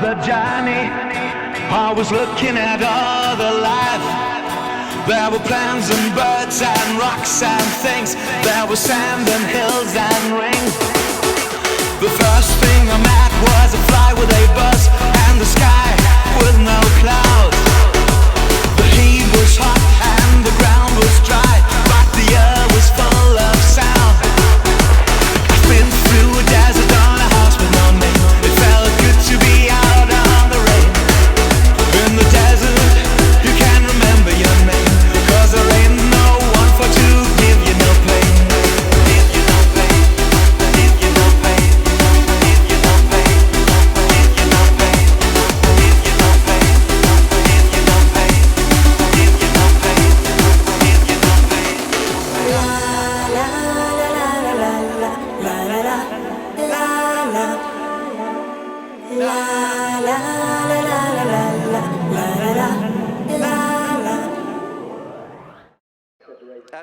the journey, I was looking at other life. There were plants and birds and rocks and things. There were sand and hills and rings. The first thing I met was a fly with a buzz and the sky with no clouds. The heat was hot and the ground was dry, but the air was full of sound. I've been through a desert on a house with no name. It felt good to be out on the rain. In the desert, you can remember your name, 'cause there ain't no one for to give you no pain. Give you no pain, give you no pain, give you no pain, give you no pain, give you no pain, give you no pain, give you no pain, give you no pain. La la la la la la la la la la la la.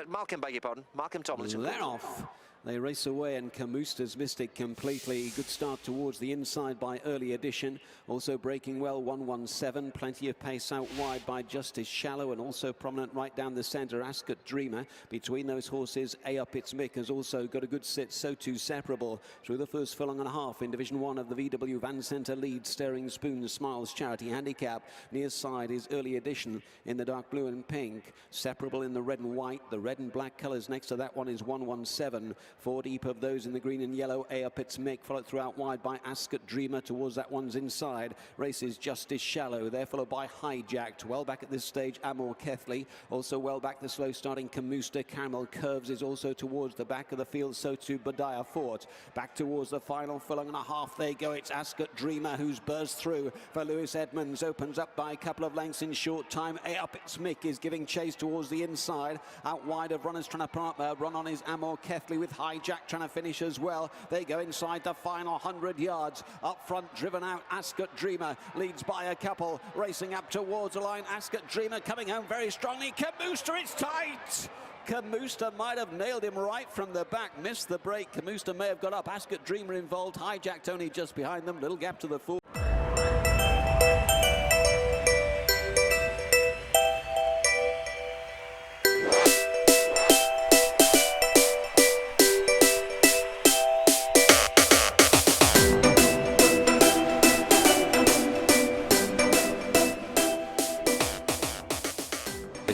Malcolm, beg your pardon. Malcolm Tomlinson. They're off. They race away, and Camusta's missed it completely. Good start towards the inside by Early Edition. Also breaking well, 117. Plenty of pace out wide by Justice Shallow, and also prominent right down the centre, Ascot Dreamer. Between those horses, A Up It's Mick has also got a good sit, so too Separable. Through the first furlong and a half in Division 1 of the VW Van Centre lead, Staring Spoon Smiles Charity Handicap. Near side is Early Edition in the dark blue and pink. Separable in the red and white. The red and black colours next to that one is 117. 4 deep of those in the green and yellow. A Up It's Mick, followed throughout wide by Ascot Dreamer. Towards that one's inside races Justice Shallow. They're followed by Hijacked. Well back at this stage, Amor Kethley. Also well back the slow starting Camusta. Caramel Curves is also towards the back of the field, so too Badiah Fort. Back towards the final furlong and a half they go. It's Ascot Dreamer who's burst through for Lewis Edmonds. Opens up by a couple of lengths in short time. A Up It's Mick is giving chase towards the inside. Out wide of runners trying to run on is Amor Kethley, with Hijack trying to finish as well. They go inside the final 100 yards. Up front, driven out, Ascot Dreamer leads by a couple. Racing up towards the line, Ascot Dreamer coming home very strongly. Camusta, it's tight! Camusta might have nailed him right from the back. Missed the break. Camusta may have got up. Ascot Dreamer involved. Hijacked only just behind them. Little gap to the fore.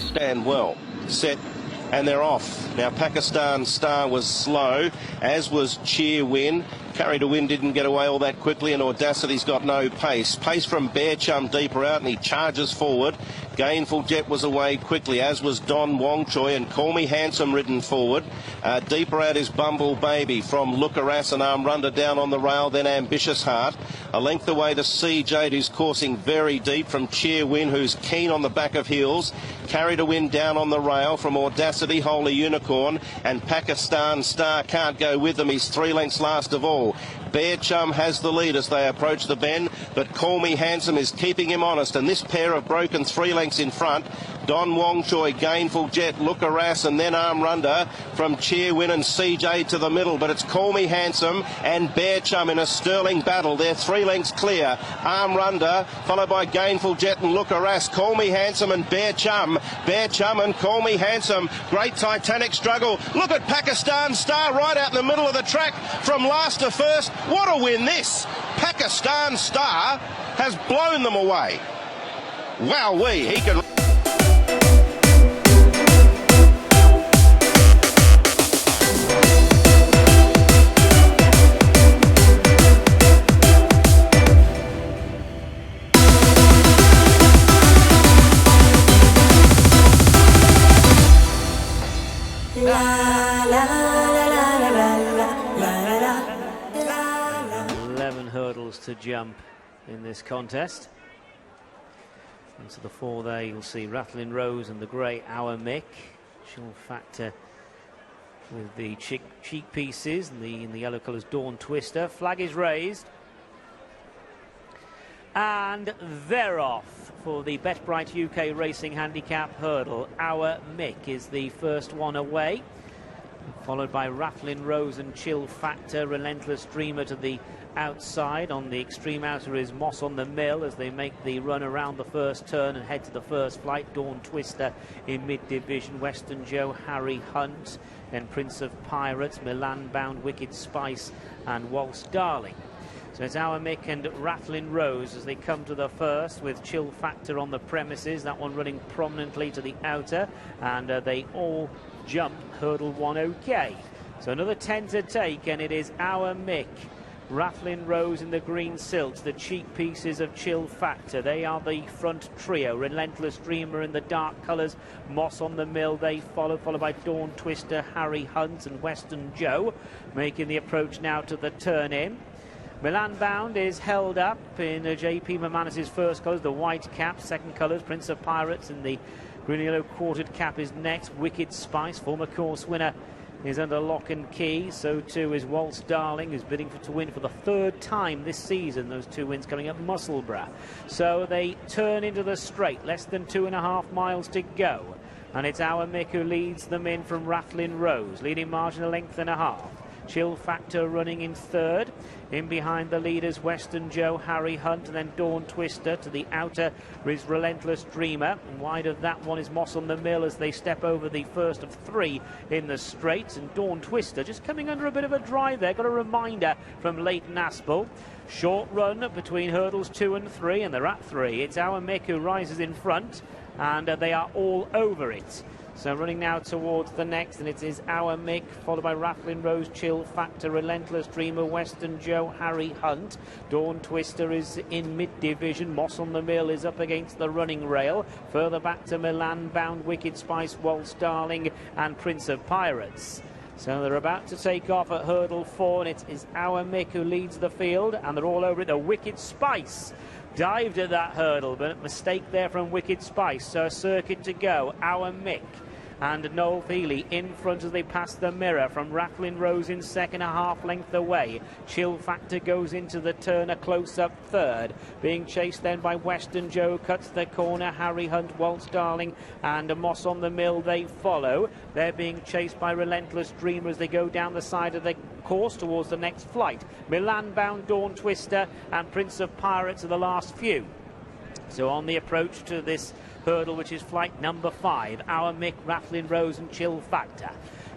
Stand well, set, and they're off. Now Pakistan Star was slow, as was Cheer Win. Curry to Win didn't get away all that quickly, and Audacity's got no pace. Pace from Bear Chum deeper out, and he charges forward. Gainful Jet was away quickly, as was Don Wong Choi, and Call Me Handsome ridden forward. Deeper out is Bumble Baby from Lookaras and Armrunda down on the rail, then Ambitious Heart. A length away to CJ, who's coursing very deep from Cheer Win, who's keen on the back of heels. Carry to Win down on the rail from Audacity, Holy Unicorn, and Pakistan Star can't go with them. He's 3 lengths last of all. Bear Chum has the lead as they approach the bend, but Call Me Handsome is keeping him honest, and this pair have broken 3 lengths in front. Don Wong Choi, Gainful Jet, Lookaras, and then Armrunda from Cheer Win and CJ to the middle, but it's Call Me Handsome and Bear Chum in a sterling battle. They're 3 lengths clear. Armrunda followed by Gainful Jet and Lookaras. Call Me Handsome and Bear Chum. Bear Chum and Call Me Handsome. Great titanic struggle. Look at Pakistan Star right out in the middle of the track from last to first. What a win this! Pakistan Star has blown them away. Wowee, he can... La la la la la la la. 11 hurdles to jump in this contest. Into the 4 there, you'll see Rattling Rose and the grey Our Mick. She'll factor with the cheek pieces and in the yellow colours Dawn Twister. Flag is raised. And they're off for the BetBright UK Racing Handicap Hurdle. Our Mick is the first one away, followed by Rattling Rose and Chill Factor. Relentless Dreamer to the outside. On the extreme outer is Moss on the Mill as they make the run around the first turn and head to the first flight. Dawn Twister in mid-division, Western Joe, Harry Hunt, then Prince of Pirates, Milan Bound, Wicked Spice and Waltz Darling. So it's Our Mick and Rattling Rose as they come to the first, with Chill Factor on the premises, that one running prominently to the outer, and they all jump hurdle 1 okay. So another 10 to take, and it is Our Mick, Rattling Rose in the green silks, the cheek pieces of Chill Factor. They are the front trio. Relentless Dreamer in the dark colours, Moss on the Mill, they followed by Dawn Twister, Harry Hunt and Western Joe, making the approach now to the turn-in. Milan Bound is held up in J.P. McManus's first colours, the white cap. Second colours, Prince of Pirates in the green and yellow quartered cap is next. Wicked Spice, former course winner, is under lock and key. So too is Waltz Darling, who's bidding to win for the third time this season. Those two wins coming at Musselburgh. So they turn into the straight, less than 2.5 miles to go. And it's Our Mick who leads them in from Rattling Rose, leading margin a length and a half. Chill Factor running in third. In behind the leaders, Western Joe, Harry Hunt, and then Dawn Twister. To the outer is Relentless Dreamer. And wide of that one is Moss on the Mill as they step over the first of 3 in the straight. And Dawn Twister just coming under a bit of a drive there. Got a reminder from Leighton Aspel. Short run between hurdles 2 and 3, and they're at 3. It's Our Mick who rises in front, and they are all over it. So running now towards the next, and it is Our Mick, followed by Rattling Rose, Chill Factor, Relentless Dreamer, Western Joe, Harry Hunt. Dawn Twister is in mid-division. Moss on the Mill is up against the running rail. Further back to Milan Bound, Wicked Spice, Waltz Darling and Prince of Pirates. So they're about to take off at hurdle 4, and it is Our Mick who leads the field, and they're all over it. The Wicked Spice dived at that hurdle, but a mistake there from Wicked Spice. So a circuit to go. Our Mick and Noel Feely in front as they pass the mirror from Rattling Rose in second, a half length away. Chill Factor goes into the turn, a close-up third. Being chased then by Western Joe, cuts the corner. Harry Hunt, Waltz Darling and Moss on the Mill, they follow. They're being chased by Relentless Dreamer as they go down the side of the course towards the next flight. Milan Bound, Dawn Twister and Prince of Pirates are the last few. So on the approach to this hurdle, which is flight number 5, Our Mick, Rattling Rose and Chill Factor.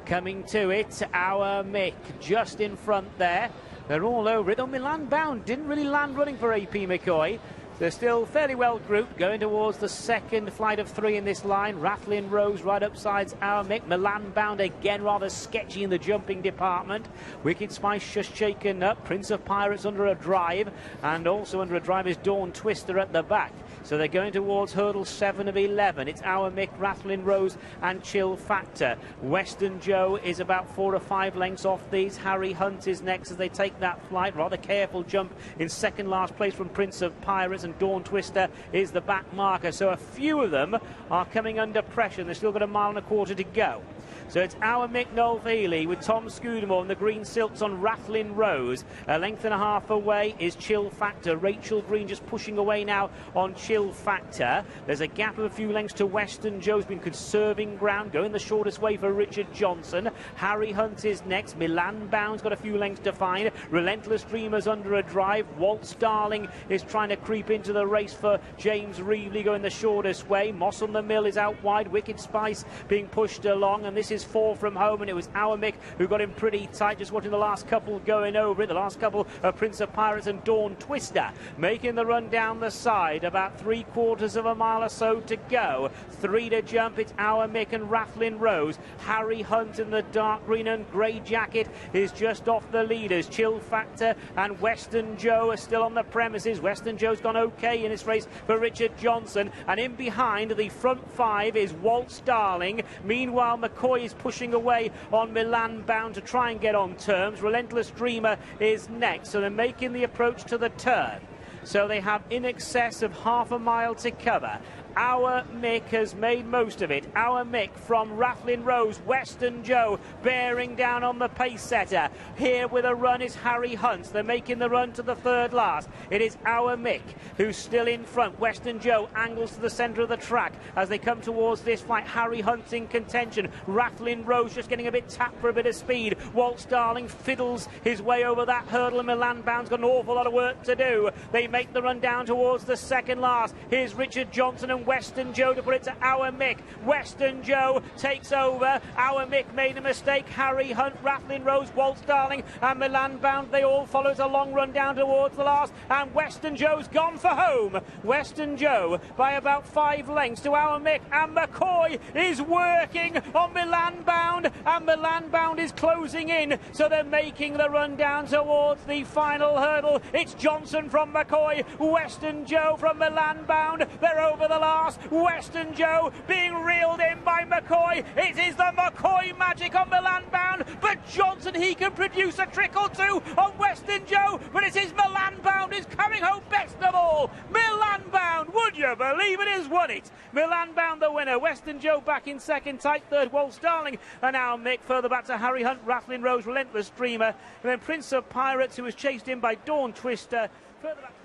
Coming to it, Our Mick just in front there. They're all over it. Though Milan Bound didn't really land running for A.P. McCoy. They're still fairly well grouped, going towards the second flight of 3 in this line. Rattling Rose right upsides Our Mick. Milan Bound again rather sketchy in the jumping department. Wicked Spice just shaken up. Prince of Pirates under a drive, and also under a drive is Dawn Twister at the back. So they're going towards hurdle 7 of 11. It's Our Mick, Rattling Rose and Chill Factor. Western Joe is about 4 or 5 lengths off these. Harry Hunt is next as they take that flight. Rather careful jump in second last place from Prince of Pirates, and Dawn Twister is the back marker. So a few of them are coming under pressure, and they've still got 1.25 miles to go. So it's Our Mick, Noel Feely with Tom Scudamore and the green silks on Rattling Rose. A length and a half away is Chill Factor. Rachel Green just pushing away now on Chill Factor. There's a gap of a few lengths to Western Joe's been conserving ground, going the shortest way for Richard Johnson. Harry Hunt is next. Milan Bound's got a few lengths to find. Relentless Dreamer's under a drive. Waltz Darling is trying to creep into the race for James Reevely, going the shortest way. Moss on the Mill is out wide. Wicked Spice being pushed along, and this is 4 from home, and it was Our Mick who got him pretty tight. Just watching the last couple going over it. The last couple of Prince of Pirates and Dawn Twister making the run down the side. About 3/4 mile or so to go. 3 to jump. It's Our Mick and Rattling Rose. Harry Hunt in the dark green and grey jacket is just off the leaders. Chill Factor and Western Joe are still on the premises. Western Joe's gone okay in this race for Richard Johnson, and in behind the front 5 is Waltz Darling. Meanwhile, McCoy is pushing away on Milan Bound to try and get on terms. Relentless Dreamer is next, so they're making the approach to the turn. So they have in excess of 1/2 mile to cover. Our Mick has made most of it Our Mick from Rathlin Rose. Western Joe bearing down on the pace setter. Here with a run is Harry Hunt. They're making the run to the third last. It is Our Mick who's still in front. Western Joe angles to the centre of the track as they come towards this fight. Harry Hunt's in contention. Rathlin Rose just getting a bit tapped for a bit of speed. Waltz Darling fiddles his way over that hurdle, and Milan Bound's got an awful lot of work to do. They make the run down towards the second last. Here's Richard Johnson and Western Joe to put it to Our Mick. Western Joe takes over. Our Mick made a mistake. Harry Hunt, Rathlin Rose, Waltz Darling and Milan Bound, they all follow. It's a long run down towards the last, and Western Joe's gone for home. Western Joe by about 5 lengths to Our Mick, and McCoy is working on Milan Bound, and Milan Bound is closing in, so they're making the run down towards the final hurdle. It's Johnson from McCoy, Western Joe from Milan Bound. They're over the last. Western Joe being reeled in by McCoy. It is the McCoy magic on Milan Bound, but Johnson, he can produce a trick or two on Western Joe, but it is Milan Bound is coming home best of all. Milan Bound, would you believe it, has won it. Milan Bound the winner. Western Joe back in second, tight third, Waltz Darling, and now Mick further back to Harry Hunt, Rathlin Rose, Relentless Dreamer, and then Prince of Pirates, who was chased in by Dawn Twister. Further back.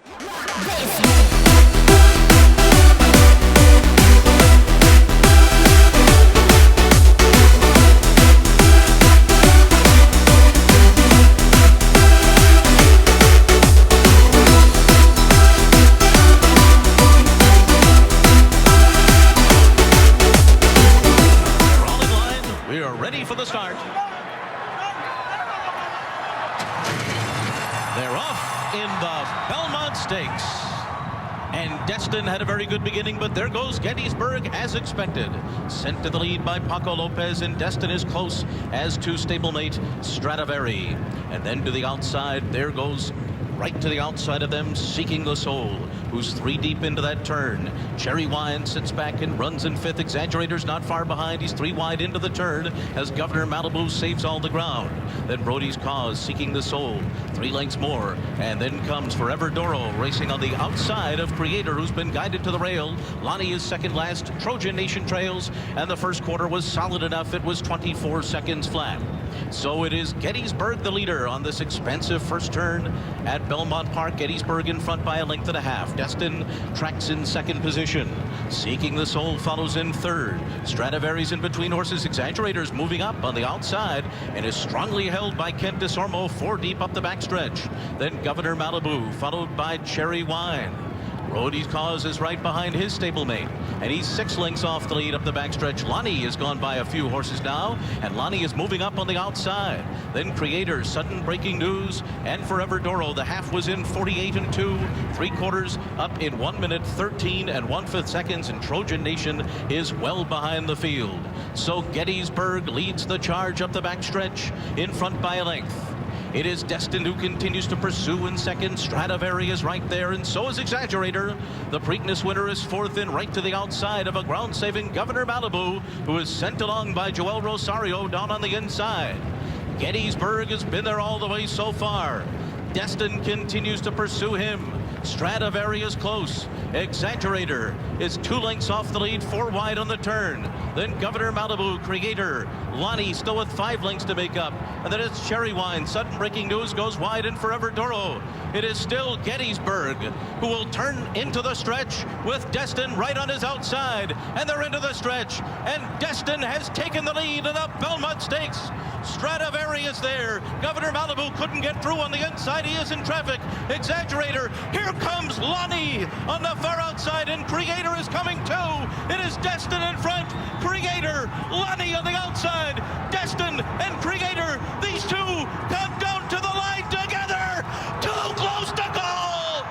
For the start. They're off in the Belmont Stakes. And Destin had a very good beginning, but there goes Gettysburg as expected. Sent to the lead by Paco Lopez, and Destin is close as to stablemate Stradivari. And then to the outside, there goes right to the outside of them, Seeking the Soul, who's 3 deep into that turn. Cherry Wine sits back and runs in 5th. Exaggerator's not far behind. He's 3 wide into the turn as Governor Malibu saves all the ground. Then Brody's Cause, Seeking the Soul, 3 lengths more. And then comes Forever Doro racing on the outside of Creator, who's been guided to the rail. Lonnie is second last. Trojan Nation trails, and the first quarter was solid enough. It was 24 seconds flat. So it is Gettysburg the leader on this expansive first turn at Belmont Park. Gettysburg in front by 1.5 lengths. Destin tracks in second position. Seeking the Soul follows in third. Stradivari's in between horses. Exaggerator's moving up on the outside and is strongly held by Kent Desormeaux 4 deep up the backstretch. Then Governor Malibu followed by Cherry Wine. Brody's Cause is right behind his stablemate, and he's 6 lengths off the lead up the backstretch. Lonnie has gone by a few horses now, and Lonnie is moving up on the outside. Then Creator, sudden breaking news, and Forever Doro. The half was in 48 2 3/4 up in 1 minute 13 1/5 seconds, and Trojan Nation is well behind the field. So Gettysburg leads the charge up the backstretch in front by 1 length. It is Destin who continues to pursue in second. Stradivari is right there, and so is Exaggerator. The Preakness winner is 4th and right to the outside of a ground-saving Governor Malibu, who is sent along by Joel Rosario down on the inside. Gettysburg has been there all the way so far. Destin continues to pursue him. Stradivari is close. Exaggerator is 2 lengths off the lead, 4 wide on the turn. Then Governor Malibu, Creator, Lonnie still with 5 lengths to make up. And then it's Cherry Wine. Sudden breaking news goes wide, and Forever Doro. It is still Gettysburg, who will turn into the stretch with Destin right on his outside. And they're into the stretch, and Destin has taken the lead in the Belmont Stakes. Stradivari is there. Governor Malibu couldn't get through on the inside. He is in traffic. Exaggerator. Here comes Lonnie on the far outside, and Creator is coming too. It is Destin in front. Creator, Lonnie on the outside. Destin and Creator. These two come down to the line together. Too close to goal.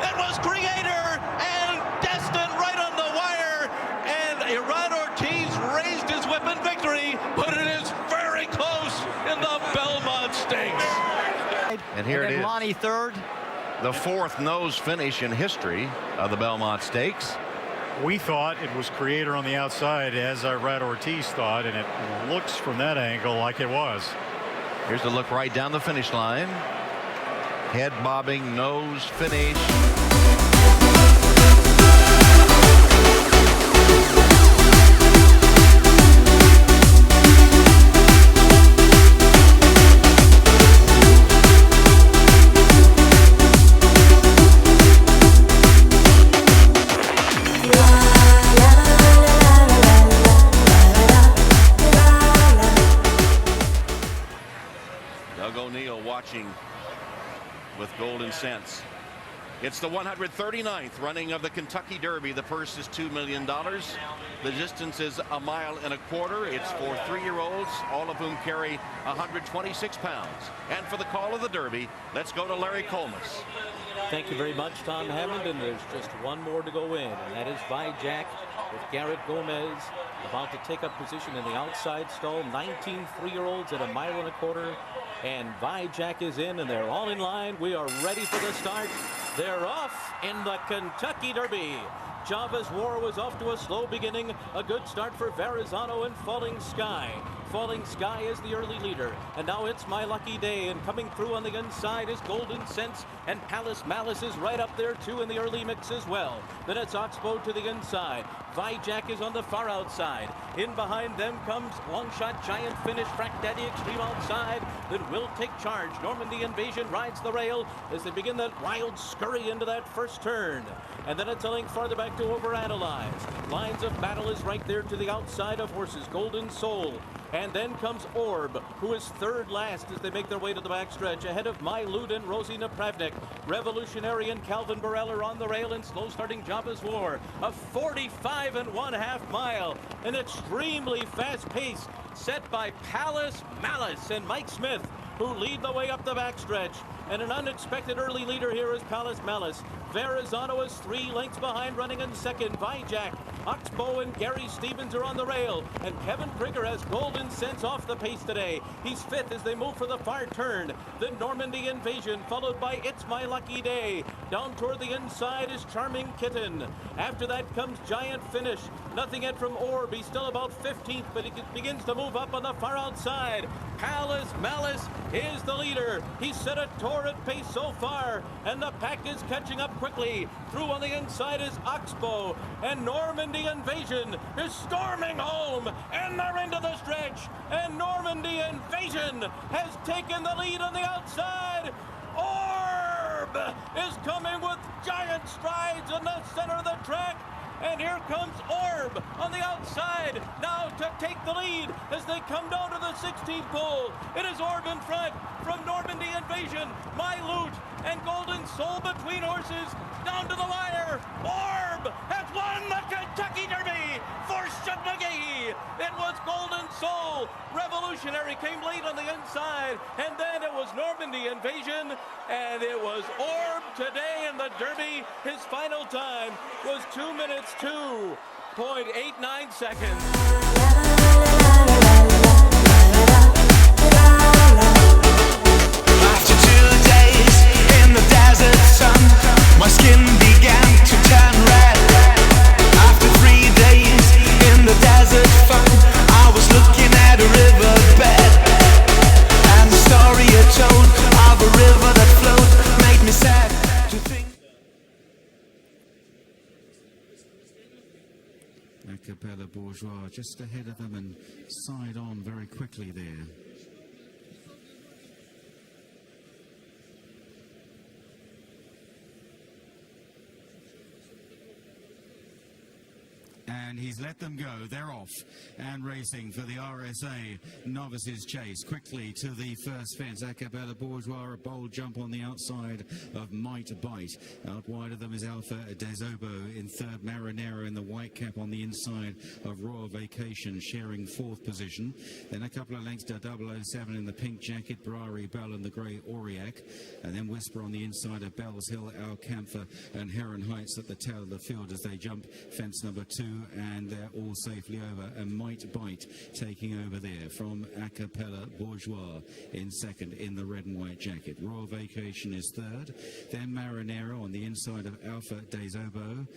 It was Creator and Destin right on the wire. And Iran Ortiz raised his whip in victory, but it is very close in the Belmont Stakes. And here it is. Lonnie third. The 4th nose finish in history of the Belmont Stakes. We thought it was Creator on the outside, as Irad Ortiz thought, and it looks from that angle like it was. Here's the look right down the finish line. Head bobbing nose finish. Golden Sense. It's the 139th running of the Kentucky Derby. The purse is $2 million. The distance is 1.25 miles. It's for 3-year-olds, all of whom carry 126 pounds. And for the call of the Derby, let's go to Larry Colmus. Thank you very much, Tom Hammond. And there's just one more to go in, and that is Vijack with Garrett Gomez about to take up position in the outside stall. 19 3-year-olds at 1.25 miles. And Vijack is in, and they're all in line. We are ready for the start. They're off in the Kentucky Derby. Java's War was off to a slow beginning. A good start for Verrazano and Falling Sky. Falling Sky is the early leader. And now it's My Lucky Day. And coming through on the inside is Golden Sense. And Palace Malice is right up there too in the early mix as well. Then it's Oxbow to the inside. Vijack is on the far outside. In behind them comes Longshot Giant Finish, Frack Daddy Extreme outside. Then Will Take Charge. Normandy Invasion rides the rail as they begin that wild scurry into that first turn. And then it's a link farther back to Overanalyze. Lines of Battle is right there to the outside of horses. Golden Soul. And then comes Orb, who is third last as they make their way to the backstretch, ahead of My Lud and Rosie Napravnik. Revolutionary and Calvin Burrell are on the rail, and slow starting Java's War. A 45.5 mile, an extremely fast pace set by Palace Malice and Mike Smith, who lead the way up the backstretch. And an unexpected early leader here is Palace Malice. Verrazano is 3 lengths behind, running in second. Vijack, Oxbow, and Gary Stevens are on the rail. And Kevin Krieger has Golden Sense off the pace today. He's fifth as they move for the far turn. The Normandy Invasion, followed by It's My Lucky Day. Down toward the inside is Charming Kitten. After that comes Giant Finish. Nothing yet from Orb. He's still about 15th, but he begins to move up on the far outside. Palace Malice is the leader. He's set a torrid pace so far, and the pack is catching up quickly. Through on the inside is Oxbow, and Normandy Invasion is storming home, and they're into the stretch, and Normandy Invasion has taken the lead on the outside. Orb is coming with giant strides in the center of the track. And here comes Orb on the outside now to take the lead as they come down to the 16th pole. It is Orb in front from Normandy Invasion, My Lute, and Golden Soul between horses down to the wire. Orb has won the Kentucky Derby for Chuck McGee. It was Golden Soul. Revolutionary came late on the inside, and then it was Normandy Invasion, and it was Orb today in the Derby. His final time was 2 minutes 2.89 seconds. After 2 days in the desert sun, my skin began to turn red. After 3 days in the desert fun, I was looking at a riverbed, and the story it told of a river that flowed made me sad to think. Acapella Bourgeois just ahead of them and side on very quickly there. And he's let them go. They're off and racing for the RSA Novices Chase. Quickly to the first fence. Acapella Bourgeois, a bold jump on the outside of Might Bite. Out wide of them is Alpha Desobo in third. Marinero in the white cap on the inside of Royal Vacation, sharing fourth position. Then a couple of lengths to 007 in the pink jacket, Brari Bell and the grey Aurillac. And then Whisper on the inside of Bells Hill, Alcantha and Heron Heights at the tail of the field as they jump fence number 2. And they're all safely over, and Might Bite taking over there from Acapella Bourgeois in second in the red and white jacket. Royal Vacation is third, then Marinero on the inside of Alpha Desobo.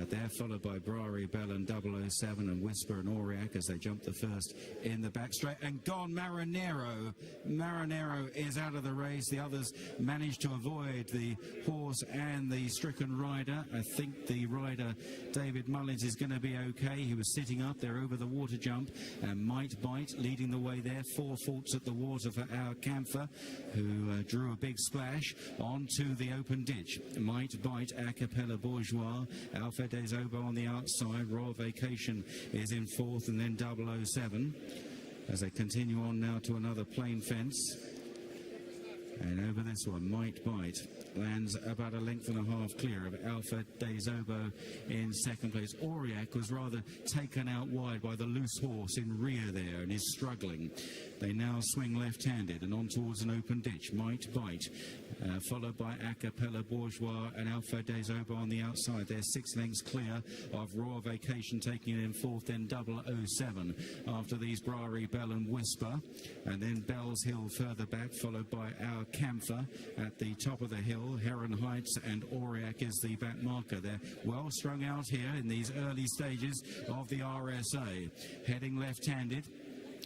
They're followed by Brari Bell and 007 and Whisper and Aurillac as they jump the first in the back straight. And gone Marinero. Marinero is out of the race. The others managed to avoid the horse and the stricken rider. I think the rider, David Mullins, is going to be okay. He was sitting up there over the water jump, and Might Bite leading the way there. 4 faults at the water for Alcantha, who drew a big splash onto the open ditch. Might Bite, Acapella Bourgeois, Alpha Desobo on the outside. Royal Vacation is in fourth, and then 007 as they continue on now to another plain fence. And over this one, Might Bite lands about a length and a half clear of Alpha Desobo in second place. Aurillac was rather taken out wide by the loose horse in rear there and is struggling. They now swing left-handed and on towards an open ditch. Might Bite, followed by Acapella Bourgeois and Alpha Desobo on the outside. They're 6 lengths clear of Royal Vacation, taking it in fourth, then 007. After these, Brari Bell and Whisper, and then Bell's Hill further back, followed by Our Camphor at the top of the hill. Heron Heights and Aurillac is the back marker. They're well strung out here in these early stages of the RSA. Heading left-handed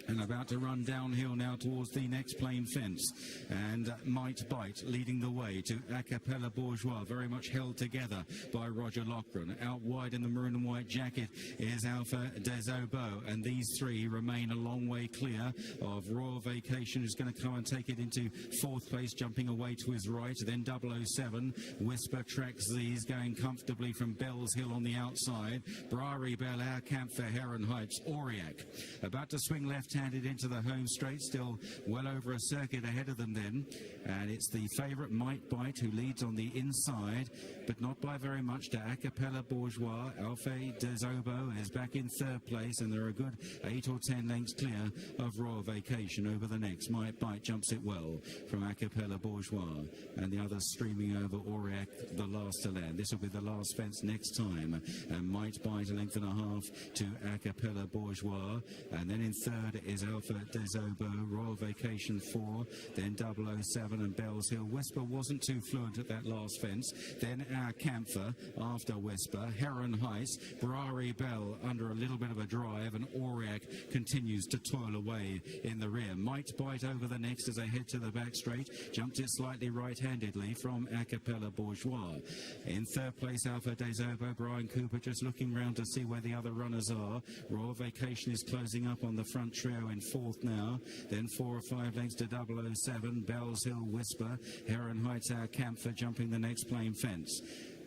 and about to run downhill now towards the next plain fence. And Might Bite leading the way to Acapella Bourgeois, very much held together by Roger Loughran. Out wide in the maroon and white jacket is Alpha Desobo, and these three remain a long way clear of Royal Vacation, who's going to come and take it into fourth place, jumping away to his right. Then 007, Whisper tracks these, going comfortably from Bell's Hill on the outside. Brari Bell, Our Camphor, Heron Heights, Aurillac about to swing left-handed into the home straight, still well over a circuit ahead of them then, and it's the favourite Might Bite who leads on the inside, but not by very much, to Acapella Bourgeois. Alpha Desobo is back in third place, and there are a good 8 or 10 lengths clear of Royal Vacation over the next. Might Bite jumps it well from Acapella Bourgeois, and the others streaming over Aurillac, the last to land. This will be the last fence next time, and Might Bite a length and a half to Acapella Bourgeois, and then in third is Alpha Desobo, Royal Vacation 4, then 007 and Bell's Hill. Whisper wasn't too fluent at that last fence. Then Our Camphor after Whisper, Heron Heights, Brari Bell under a little bit of a drive, and Aurillac continues to toil away in the rear. Might Bite over the next as they head to the back straight, jumped it slightly right-handedly from Acapella Bourgeois. In third place, Alpha Desobo, Brian Cooper just looking round to see where the other runners are. Royal Vacation is closing up on the front trio in fourth now, then 4 or 5 lengths to 007, Bell's Hill, Whisper, Heron Heights, Our Camphor jumping the next plain fence.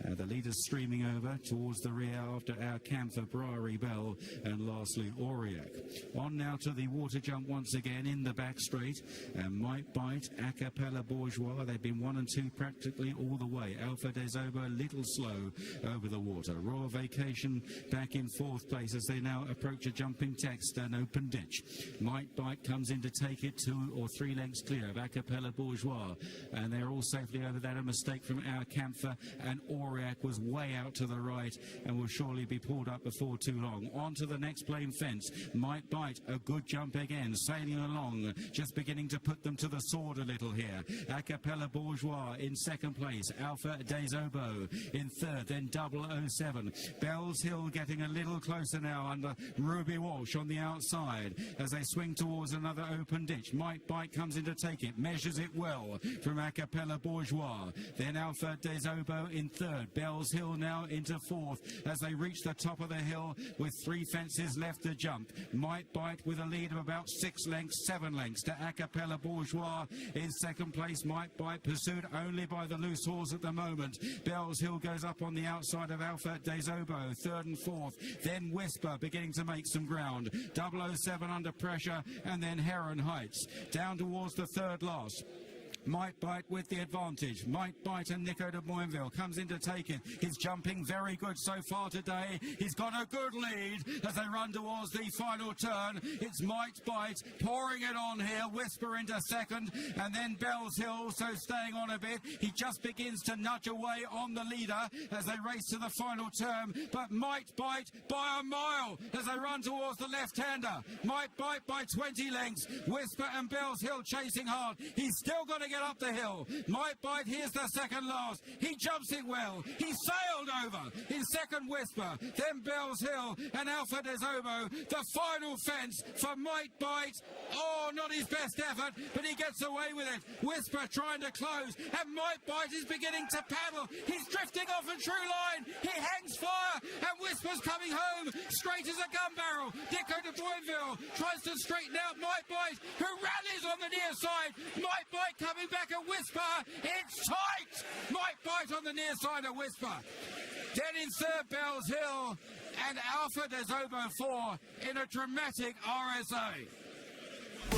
The leaders streaming over towards the rear after Our Camphor, Brari Bell, and lastly Aurillac. On now to the water jump once again in the back straight, and Might Bite, Acapella Bourgeois, they've been 1 and 2 practically all the way. Alpha Desobo a little slow over the water. Royal Vacation back in fourth place as they now approach a jumping text and open ditch. Might Bite comes in to take it 2 or 3 lengths clear of Acapella Bourgeois, and they're all safely over that. A mistake from Our Camphor, and Aurillac was way out to the right and will surely be pulled up before too long. On to the next plain fence. Might Bite, a good jump again, sailing along, just beginning to put them to the sword a little here. Acapella Bourgeois in second place, Alpha Desobo in third, then 007. Bell's Hill getting a little closer now under Ruby Walsh on the outside as they swing towards another open ditch. Might Bite comes in to take it, measures it well from Acapella Bourgeois. Then Alpha Desobo in third. Bell's Hill now into fourth as they reach the top of the hill with 3 fences left to jump. Might Bite with a lead of about 6 lengths, 7 lengths to Acapella Bourgeois in second place. Might Bite pursued only by the loose horse at the moment. Bell's Hill goes up on the outside of Alpha Desobo, third and fourth. Then Whisper beginning to make some ground. 007 under pressure, and then Heron Heights down towards the third last. Might Bite with the advantage. Might Bite and Nico de Boinville comes in to take it. He's jumping very good so far today. He's got a good lead as they run towards the final turn. It's Might Bite pouring it on here. Whisper into second, and then Bell's Hill also staying on a bit. He just begins to nudge away on the leader as they race to the final turn, but Might Bite by a mile as they run towards the left-hander. Might Bite by 20 lengths. Whisper and Bell's Hill chasing hard. He's still got to get up the hill. Might Bite, here's the second last. He jumps it well. He sailed over in second, Whisper, then Bell's Hill and Alpha Desobo. The final fence for Might Bite. Oh, not his best effort, but he gets away with it. Whisper trying to close, and Might Bite is beginning to paddle. He's drifting off a true line. He hangs fire, and Whisper's coming home straight as a gun barrel. Nico de Boinville tries to straighten out Might Bite, who rallies on the near side. Might Bite coming back at Whisper. It's tight. Might Bite on the near side of Whisper. Then in third, Bell's Hill and Alpha Desobo 4 in a dramatic RSA.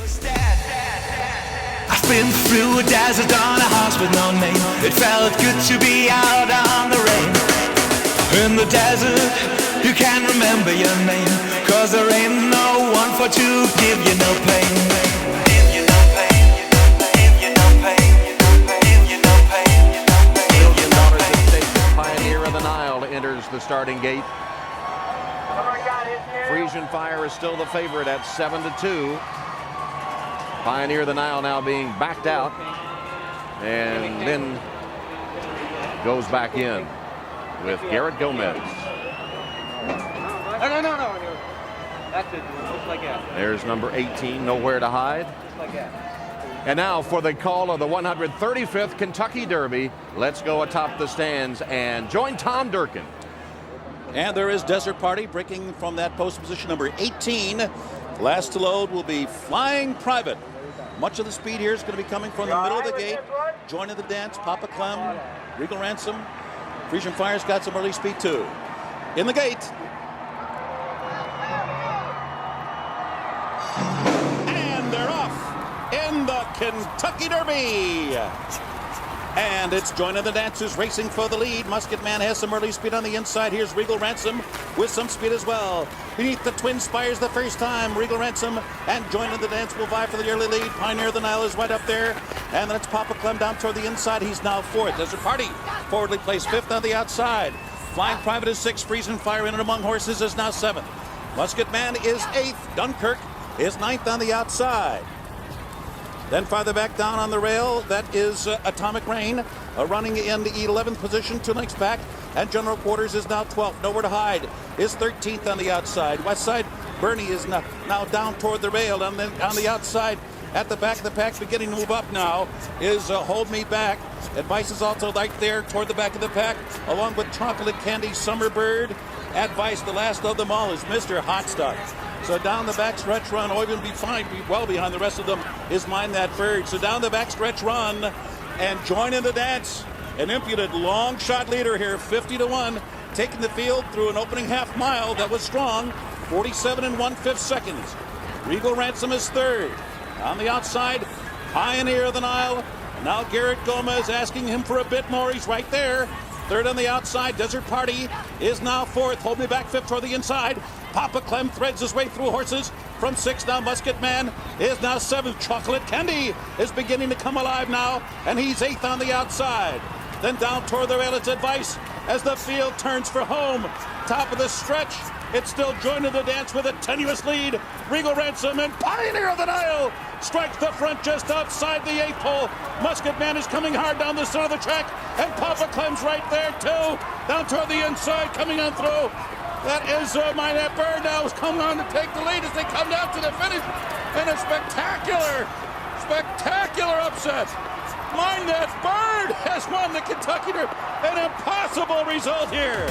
Was that? been through a desert on a horse with no name. It felt good to be out on the rain. In the desert, you can't remember your name, 'cause there ain't no one for to give you no pain. Give you no pain, give you no pain, give you no pain, give you no pain. Pioneer of the Nile enters the starting gate. Frisian Fire is still the favorite at 7-2. Pioneer of the Nile now being backed out and then goes back in with Garrett Gomez. No. That's it. Looks like that. There's number 18, Nowhere to Hide. Looks like that. And now for the call of the 135th Kentucky Derby. Let's go atop the stands and join Tom Durkin. And there is Desert Party breaking from that post position number 18. Last to load will be Flying Private. Much of the speed here is going to be coming from the middle of the gate. Joining the dance, Papa Clem, Regal Ransom. Frisian Fire's got some early speed too. In the gate. And they're off in the Kentucky Derby. And it's joining the dancers racing for the lead. Musket Man has some early speed on the inside. Here's Regal Ransom with some speed as well. Beneath the Twin Spires the first time. Regal Ransom and joining the dance will vie for the early lead. Pioneer of the Nile is right up there. And then it's Papa Clem down toward the inside. He's now fourth. Desert Party forwardly placed fifth on the outside. Flying Private is sixth. Frisian Fire in and among horses is now seventh. Musket Man is eighth. Dunkirk is ninth on the outside. Then farther back down on the rail, that is Atomic Rain, running in the 11th position, 2 lengths back, and General Quarters is now 12th. Nowhere to Hide is 13th on the outside. Westside Bernie is now down toward the rail, and then on the outside, at the back of the pack, beginning to move up now, is Hold Me Back. Advice is also right there toward the back of the pack, along with Chocolate Candy, Summerbird. Advice, the last of them all, is Mr. Hot Stuff. So down the backstretch run, or even be well behind the rest of them, is Mind That Bird. So down the backstretch run and joining the dance, an impudent long shot leader here, 50-1, taking the field through an opening half mile that was strong, 47 1/5 seconds. Regal Ransom is third. On the outside, Pioneer of the Nile. Now Garrett Gomez asking him for a bit more. He's right there. Third on the outside, Desert Party is now fourth. Hold Me Back fifth toward the inside. Papa Clem threads his way through horses. From sixth now, Musket Man is now seventh. Chocolate Candy is beginning to come alive now, and he's eighth on the outside. Then down toward the rail, it's Advice as the field turns for home. Top of the stretch, it's still joining the dance with a tenuous lead. Regal Ransom and Pioneer of the Nile strikes the front just outside the 8th hole. Musket Man is coming hard down the center of the track, and Papa Clem's right there too. Down toward the inside, coming on through. That is Mind That Bird now is coming on to take the lead as they come down to the finish. And a spectacular upset. Mind That Bird has won the Kentucky Derby. An impossible result here.